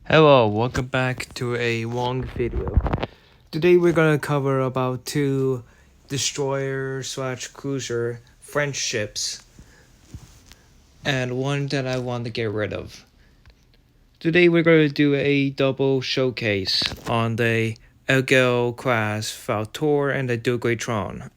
Hello, welcome back to a long video. Today we're gonna cover about two destroyer slash cruiser French ships and one that I want to get rid of. Today we're gonna do a double showcase on the Aigle class Vautour and the Duguay Trouin.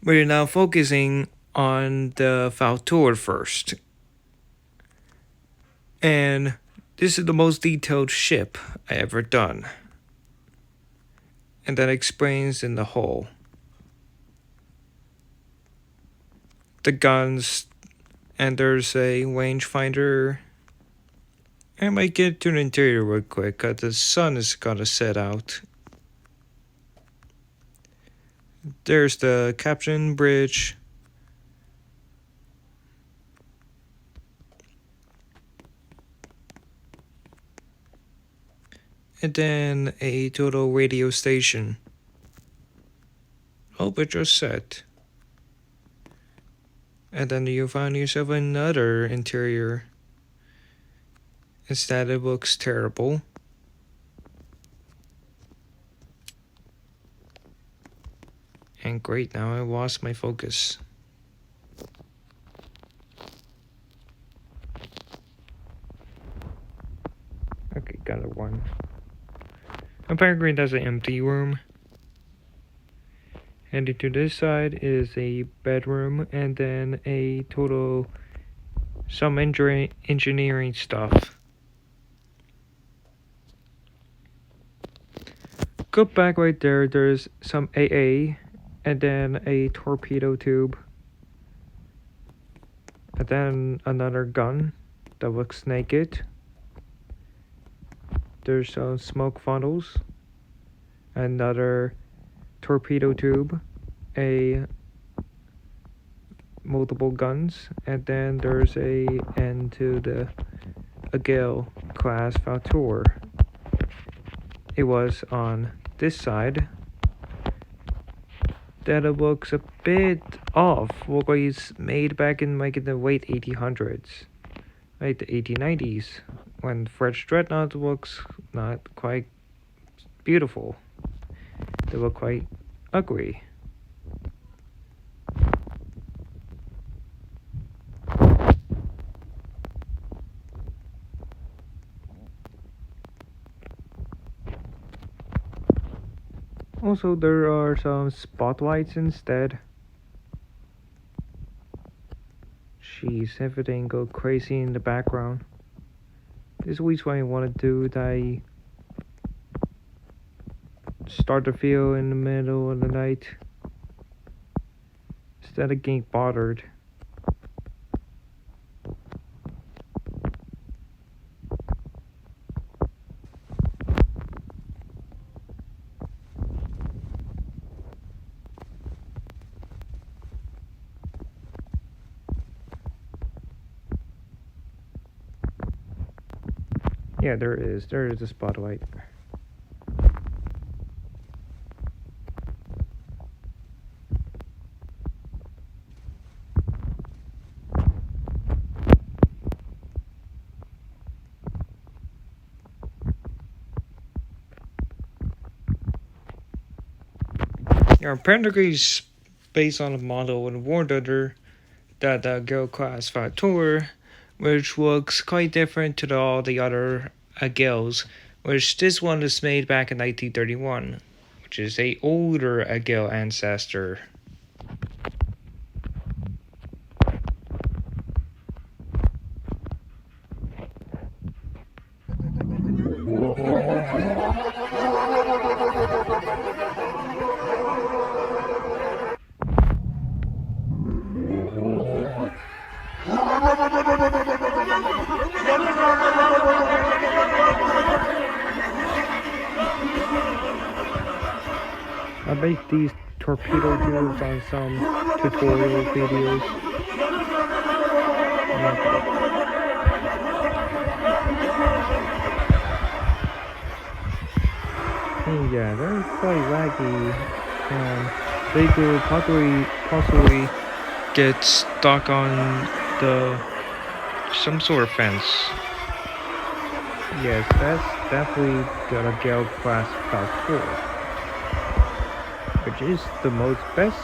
We're now focusing on the Vautour first. And this is the most detailed ship I ever done. And that explains in the hull. The guns, and there's a rangefinder. I might get to the interior real quick, cause the sun is gonna set out. There's the captain bridge. And then a total radio station. Hope it just set. And then you find yourself another interior. Instead, it looks terrible. And great, now I lost my focus. Okay, got it one. Apparently there's an empty room. Heading to this side is a bedroom and then a total some engineering stuff. Go back right there, there's some AA and then a torpedo tube. And then another gun that looks naked. There's some smoke funnels. Another torpedo tube. A multiple guns. And then there's a end to the Aigle class Vautour. It was on this side. That it looks a bit off. Look like it's made back in like the late 1800s, like the 1890s, when French dreadnought looks not quite beautiful. They look quite ugly. Also, there are some spotlights instead. Jeez, everything go crazy in the background. This is what I want to do. That I start the video in the middle of the night instead of getting bothered. Yeah, there is a spotlight. Yeah, apparently it's based on a model in War Thunder that the Girl Class Vautour, which looks quite different to all the other Aigles, which this one is made back in 1931, which is a older Aigle ancestor. I make these torpedo tubes on some tutorial videos. And yeah, they're quite laggy, and they could possibly get stuck on some sort of fence. Yes, that's definitely the Gale class Vautour, which is the most best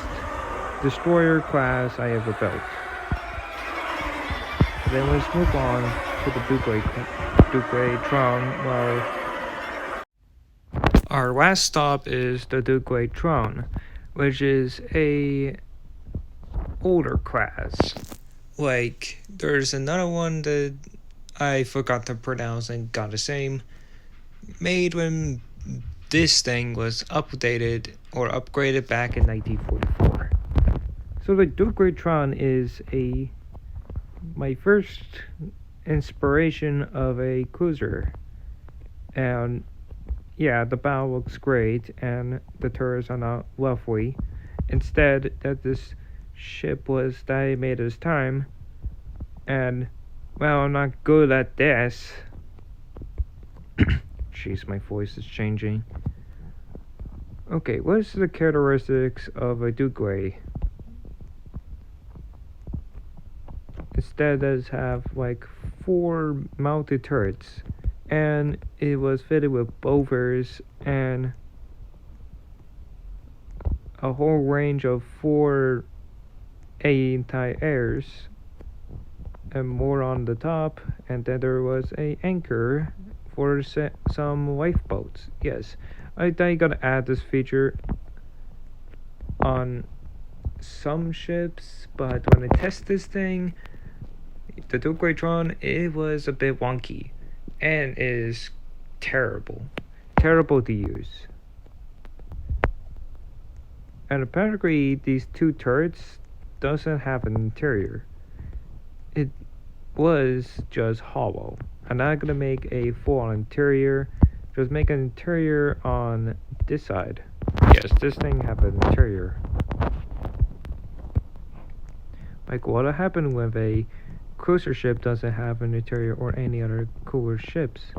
destroyer class I ever built. Then let's move on to the Duguay Trouin. Well, our last stop is the Duguay Trouin, which is a older class. Like, there's another one that I forgot to pronounce and got the same. Made when this thing was updated or upgraded back in 1944. So the Duguay Trouin is my first inspiration of a cruiser. And yeah, the bow looks great and the turrets are not lovely. Instead, that this ship was that I made this time, and well, I'm not good at this. Jeez, my voice is changing. Okay, what's the characteristics of a Duguay? Instead, does have like 4 mounted turrets, and it was fitted with bovers and a whole range of 4 anti-airs and more on the top, and then there was a anchor for some lifeboats. Yes, I think I gotta add this feature on some ships, but when I test this thing, the Duguay Trouin, it was a bit wonky and is terrible to use. And apparently these 2 turrets doesn't have an interior. It was just hollow. I'm not gonna make a full interior, just make an interior on this side. Yes, this thing have an interior. Like what happened when a cruiser ship doesn't have an interior or any other cooler ships?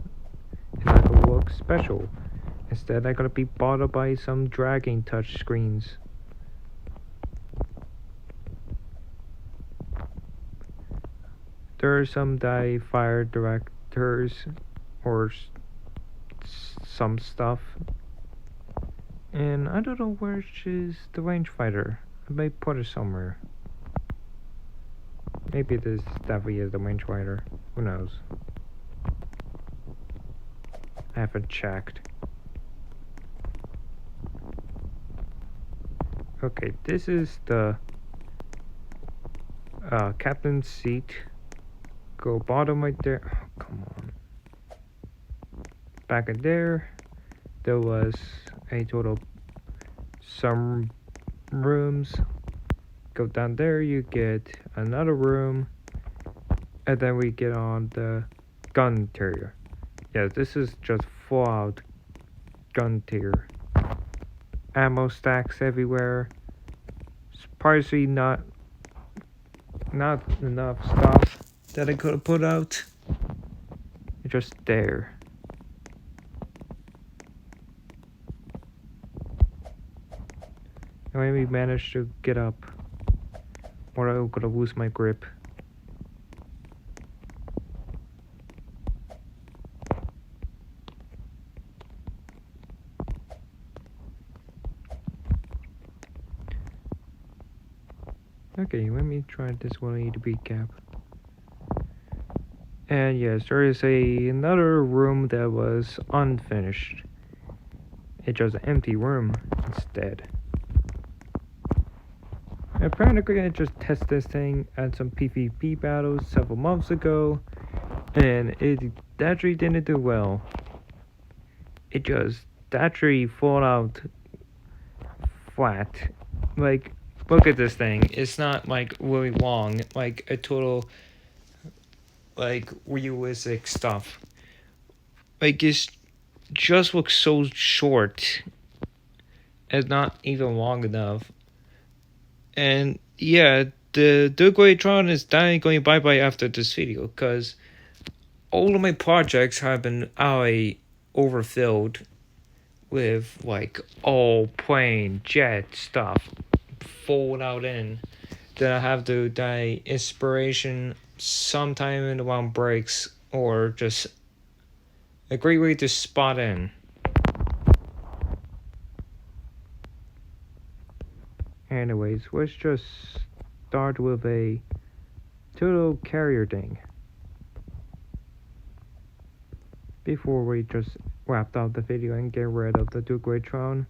It's not gonna look special. Instead, I'm gonna be bothered by some dragging touch screens. There are some fire directors or some stuff. And I don't know which is the rangefinder. I may put it somewhere. Maybe this definitely is the rangefinder. Who knows? I haven't checked. Okay, this is the captain's seat. Go bottom right there. Oh, come on. Back in there was a total some rooms. Go down there, you get another room, and then we get on the gun interior. Yeah, this is just full out gun interior. Ammo stacks everywhere. Surprisingly not enough stuff that I could have put out. It's just there. And maybe managed to get up, or I'm gonna lose my grip. Okay, let me try this 180 recap. And yes, there is another room that was unfinished. It's just an empty room instead. Apparently, I just tested this thing at some PvP battles several months ago, and it actually didn't do well. It just actually fall out flat. Like, look at this thing. It's not like really long, like a total like realistic stuff. Like it's just looks so short and not even long enough. And yeah, the Duguay Trouin is dying going bye-bye after this video, because all of my projects have been overfilled with like all plane, jet stuff fold out in. Then I have to die inspiration sometime in the one breaks or just a great way to spot in. Anyways, let's just start with a total carrier thing before we just wrap up the video and get rid of the Duguay Trouin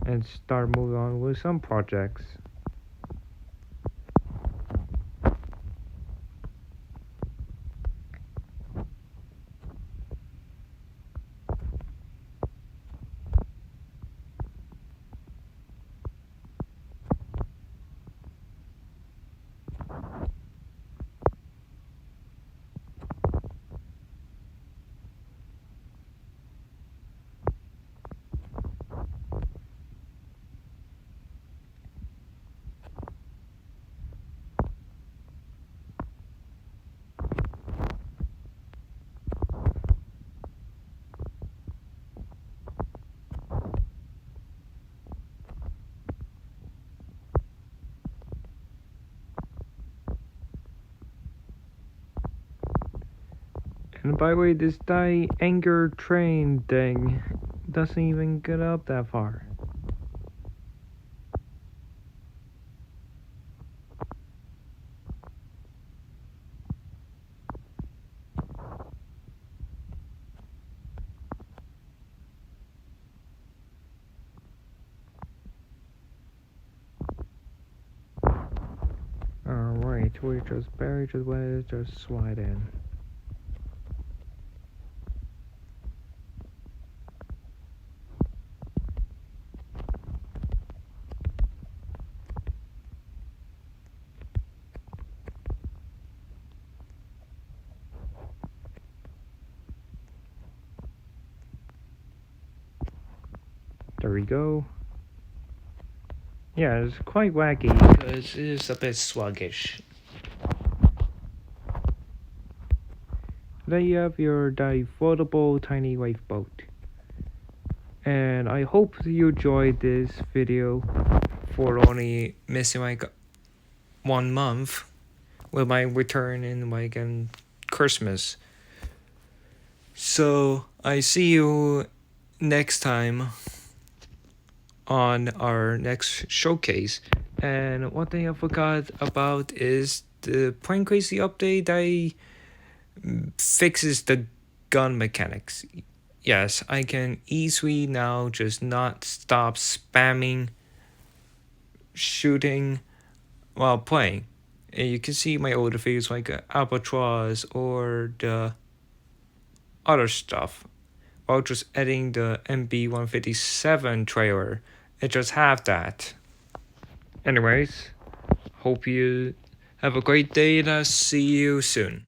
and start moving on with some projects. And by the way, this anchor train thing doesn't even get up that far. Alright, we just barely just let it just slide in. There we go. Yeah, it's quite wacky because it is a bit sluggish. There you have your floatable tiny wave boat. And I hope you enjoyed this video for only missing like 1 month with my return in like Christmas. So I see you next time on our next showcase. And one thing I forgot about is the Plane Crazy update that fixes the gun mechanics. Yes, I can easily now just not stop spamming shooting while playing. And you can see my older videos like Albatross or the other stuff while just adding the MB-157 trailer. It just have that. Anyways, hope you have a great day and I'll see you soon.